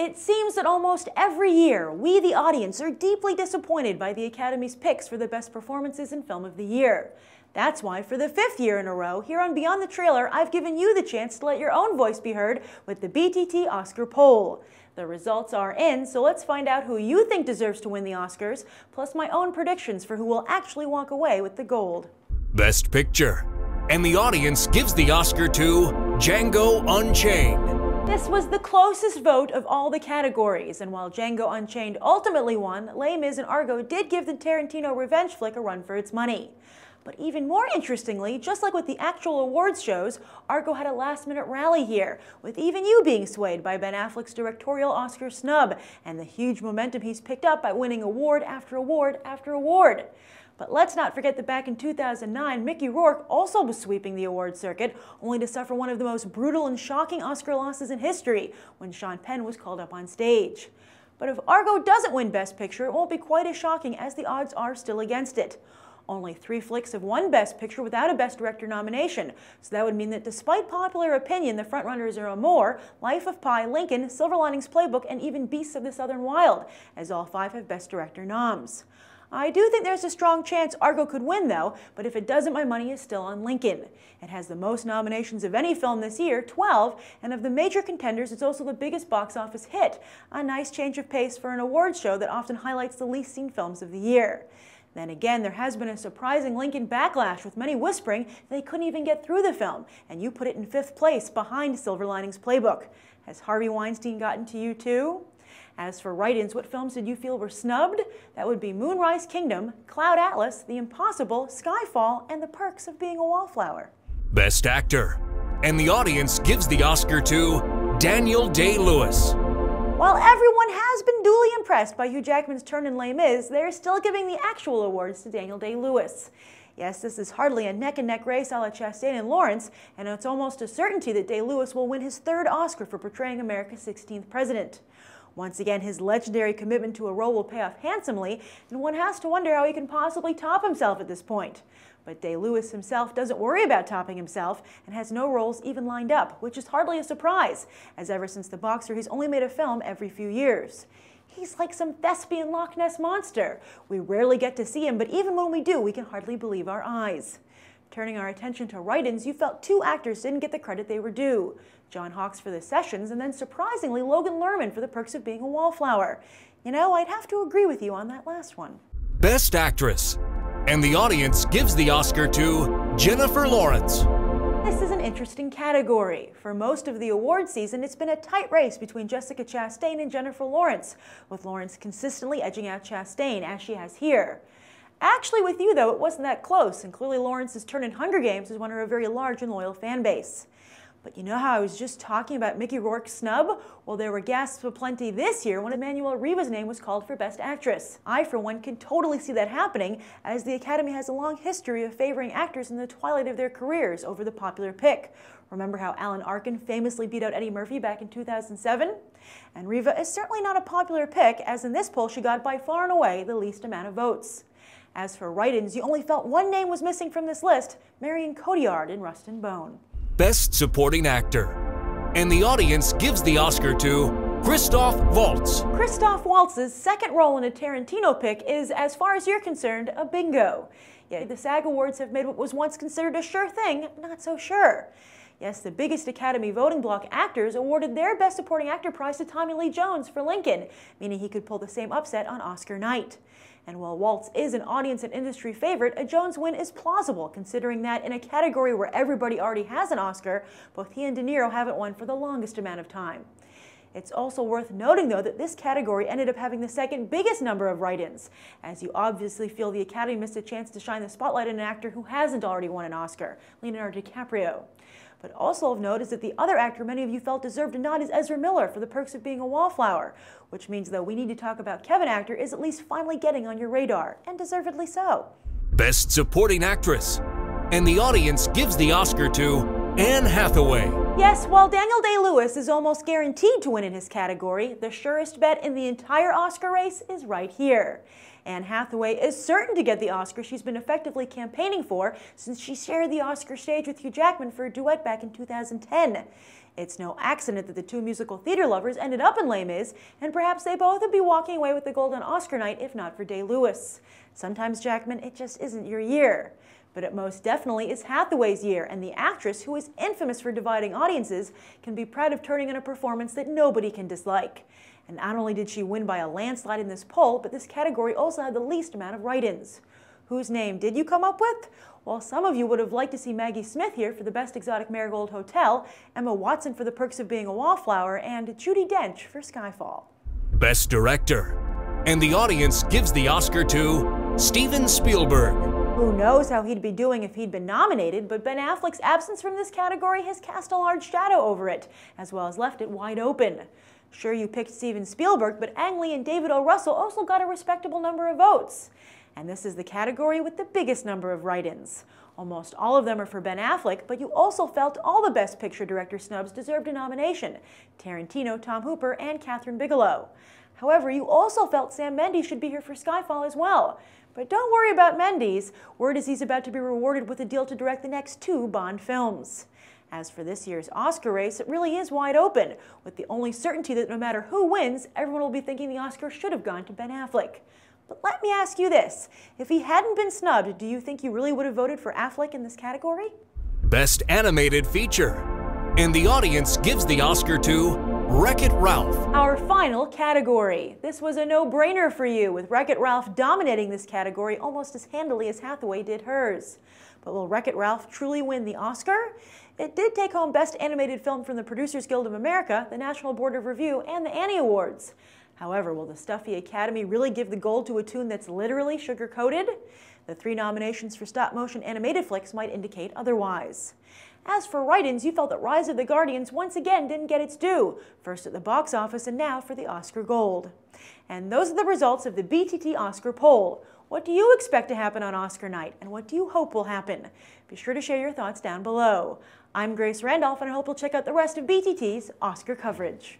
It seems that almost every year, we the audience are deeply disappointed by the Academy's picks for the best performances in film of the year. That's why for the 5th year in a row, here on Beyond the Trailer, I've given you the chance to let your own voice be heard with the BTT Oscar poll. The results are in, so let's find out who you think deserves to win the Oscars, plus my own predictions for who will actually walk away with the gold. Best Picture. And the audience gives the Oscar to Django Unchained. This was the closest vote of all the categories, and while Django Unchained ultimately won, Les Mis and Argo did give the Tarantino revenge flick a run for its money. But even more interestingly, just like with the actual awards shows, Argo had a last-minute rally here, with even you being swayed by Ben Affleck's directorial Oscar snub, and the huge momentum he's picked up by winning award after award after award. But let's not forget that back in 2009, Mickey Rourke also was sweeping the award circuit, only to suffer one of the most brutal and shocking Oscar losses in history, when Sean Penn was called up on stage. But if Argo doesn't win Best Picture, it won't be quite as shocking, as the odds are still against it. Only 3 flicks have won Best Picture without a Best Director nomination, so that would mean that despite popular opinion, the frontrunners are Amour, Life of Pi, Lincoln, Silver Linings Playbook, and even Beasts of the Southern Wild, as all 5 have Best Director noms. I do think there's a strong chance Argo could win though, but if it doesn't, my money is still on Lincoln. It has the most nominations of any film this year, 12, and of the major contenders, it's also the biggest box office hit. A nice change of pace for an awards show that often highlights the least seen films of the year. Then again, there has been a surprising Lincoln backlash, with many whispering they couldn't even get through the film, and you put it in 5th place behind Silver Linings Playbook. Has Harvey Weinstein gotten to you too? As for write-ins, what films did you feel were snubbed? That would be Moonrise Kingdom, Cloud Atlas, The Impossible, Skyfall, and The Perks of Being a Wallflower. Best Actor. And the audience gives the Oscar to Daniel Day-Lewis. While everyone has been duly impressed by Hugh Jackman's turn in Les Mis, they're still giving the actual awards to Daniel Day-Lewis. Yes, this is hardly a neck-and-neck race a la Chastain and Lawrence, and it's almost a certainty that Day-Lewis will win his 3rd Oscar for portraying America's 16th president. Once again, his legendary commitment to a role will pay off handsomely, and one has to wonder how he can possibly top himself at this point. But Day-Lewis himself doesn't worry about topping himself and has no roles even lined up, which is hardly a surprise, as ever since The Boxer, he's only made a film every few years. He's like some thespian Loch Ness monster. We rarely get to see him, but even when we do, we can hardly believe our eyes. Turning our attention to write-ins, you felt 2 actors didn't get the credit they were due. John Hawkes for The Sessions, and then surprisingly Logan Lerman for The Perks of Being a Wallflower. You know, I'd have to agree with you on that last one. Best Actress. And the audience gives the Oscar to Jennifer Lawrence. This is an interesting category. For most of the award season, it's been a tight race between Jessica Chastain and Jennifer Lawrence, with Lawrence consistently edging out Chastain, as she has here. Actually, with you, though, it wasn't that close, and clearly Lawrence's turn in Hunger Games has won her a very large and loyal fan base. But you know how I was just talking about Mickey Rourke's snub? Well, there were gasps aplenty this year when Emmanuelle Riva's name was called for Best Actress. I, for one, can totally see that happening, as the Academy has a long history of favoring actors in the twilight of their careers over the popular pick. Remember how Alan Arkin famously beat out Eddie Murphy back in 2007? And Riva is certainly not a popular pick, as in this poll she got by far and away the least amount of votes. As for write-ins, you only felt one name was missing from this list, Marion Cotillard in Rust and Bone. Best Supporting Actor. And the audience gives the Oscar to Christoph Waltz. Christoph Waltz's 2nd role in a Tarantino pick is, as far as you're concerned, a bingo. Yet the SAG Awards have made what was once considered a sure thing not so sure. Yes, the biggest Academy voting bloc actors awarded their Best Supporting Actor prize to Tommy Lee Jones for Lincoln, meaning he could pull the same upset on Oscar night. And while Waltz is an audience and industry favorite, a Jones win is plausible, considering that in a category where everybody already has an Oscar, both he and De Niro haven't won for the longest amount of time. It's also worth noting, though, that this category ended up having the 2nd biggest number of write-ins, as you obviously feel the Academy missed a chance to shine the spotlight on an actor who hasn't already won an Oscar, Leonardo DiCaprio. But also of note is that the other actor many of you felt deserved a nod is Ezra Miller for The Perks of Being a Wallflower, which means, though we need to talk about Kevin Actor, is at least finally getting on your radar, and deservedly so. Best Supporting Actress. And the audience gives the Oscar to Anne Hathaway. Yes, while Daniel Day-Lewis is almost guaranteed to win in his category, the surest bet in the entire Oscar race is right here. Anne Hathaway is certain to get the Oscar she's been effectively campaigning for since she shared the Oscar stage with Hugh Jackman for a duet back in 2010. It's no accident that the two musical theater lovers ended up in Les Mis, and perhaps they both would be walking away with the gold on Oscar night if not for Day-Lewis. Sometimes, Jackman, it just isn't your year. But it most definitely is Hathaway's year, and the actress, who is infamous for dividing audiences, can be proud of turning in a performance that nobody can dislike. And not only did she win by a landslide in this poll, but this category also had the least amount of write-ins. Whose name did you come up with? Well, some of you would have liked to see Maggie Smith here for the Best Exotic Marigold Hotel, Emma Watson for The Perks of Being a Wallflower, and Judi Dench for Skyfall. Best Director. And the audience gives the Oscar to Steven Spielberg. Who knows how he'd be doing if he'd been nominated, but Ben Affleck's absence from this category has cast a large shadow over it, as well as left it wide open. Sure, you picked Steven Spielberg, but Ang Lee and David O. Russell also got a respectable number of votes. And this is the category with the biggest number of write-ins. Almost all of them are for Ben Affleck, but you also felt all the Best Picture Director snubs deserved a nomination: Tarantino, Tom Hooper, and Catherine Bigelow. However, you also felt Sam Mendes should be here for Skyfall as well. But don't worry about Mendes. Word is he's about to be rewarded with a deal to direct the next 2 Bond films. As for this year's Oscar race, it really is wide open, with the only certainty that no matter who wins, everyone will be thinking the Oscar should have gone to Ben Affleck. But let me ask you this. If he hadn't been snubbed, do you think you really would have voted for Affleck in this category? Best Animated Feature. And the audience gives the Oscar to Wreck-It Ralph. Our final category. This was a no-brainer for you, with Wreck-It Ralph dominating this category almost as handily as Hathaway did hers. But will Wreck-It Ralph truly win the Oscar? It did take home Best Animated Film from the Producers Guild of America, the National Board of Review, and the Annie Awards. However, will the stuffy Academy really give the gold to a tune that's literally sugar-coated? The 3 nominations for stop-motion animated flicks might indicate otherwise. As for write-ins, you felt that Rise of the Guardians once again didn't get its due, first at the box office and now for the Oscar Gold. And those are the results of the BTT Oscar poll. What do you expect to happen on Oscar night, and what do you hope will happen? Be sure to share your thoughts down below. I'm Grace Randolph, and I hope you'll check out the rest of BTT's Oscar coverage.